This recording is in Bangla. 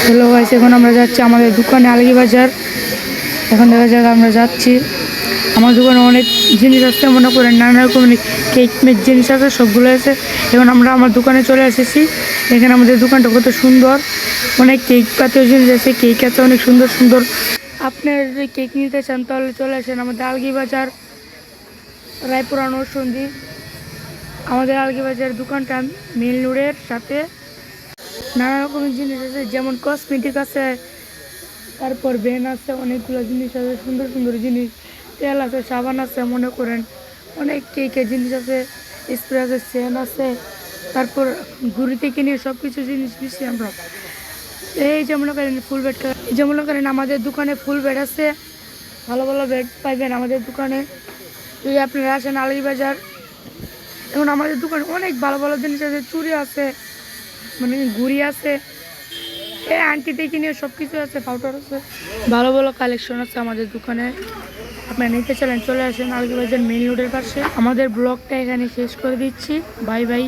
হ্যালো গাইস, এখন আমরা যাচ্ছি আমাদের দোকানে আলগি বাজার। এখন দেখা যাক আমরা যাচ্ছি। আমার দোকানে অনেক জিনিস আছে, মনে করেন নানা রকমের কেক মেক জিনিস আছে, সবগুলো আছে। এখন আমরা আমার দোকানে চলে এসেছি। এখানে আমাদের দোকানটা কত সুন্দর, অনেক কেক জাতীয় জিনিস আছে, কেক আছে অনেক সুন্দর সুন্দর। আপনার যদি কেক নিতে চান তাহলে চলে আসেন আমাদের আলগি বাজার, রায়পুরা নরসিংদী। আমাদের আলগি বাজার দোকানটা মেন রোডের সাথে। নানা রকমের জিনিস আছে, যেমন কসমেটিক আছে, তারপর ব্যান আছে, অনেকগুলো জিনিস আছে, সুন্দর সুন্দর জিনিস, তেল আছে, সাবান আছে, মনে করেন অনেক কেকের জিনিস আছে, স্প্রে আছে, সেন আছে, তারপর ঘুরি থেকে নিয়ে সব কিছু জিনিস দিচ্ছি আমরা। এই যে মনে করেন ফুল বেড, এই যে মনে করেন আমাদের দোকানে ফুল বেড আছে, ভালো ভালো বেড পাইবেন আমাদের দোকানে যদি আপনারা আসেন আলগি বাজার। এখন আমাদের দোকানে অনেক ভালো ভালো জিনিস আছে, চুড়ি আছে, মানে ঘুড়ি আছে, এই আন্টি থেকে নিয়ে সব কিছু আছে, পাউডার আছে, ভালো ভালো কালেকশন আছে আমাদের দোকানে। আপনারা নিতে চলেন, চলে আসেন আলগি বাজার মেইন রোডের পাশে। আমাদের ব্লগটা এখানে শেষ করে দিচ্ছি। Bye bye.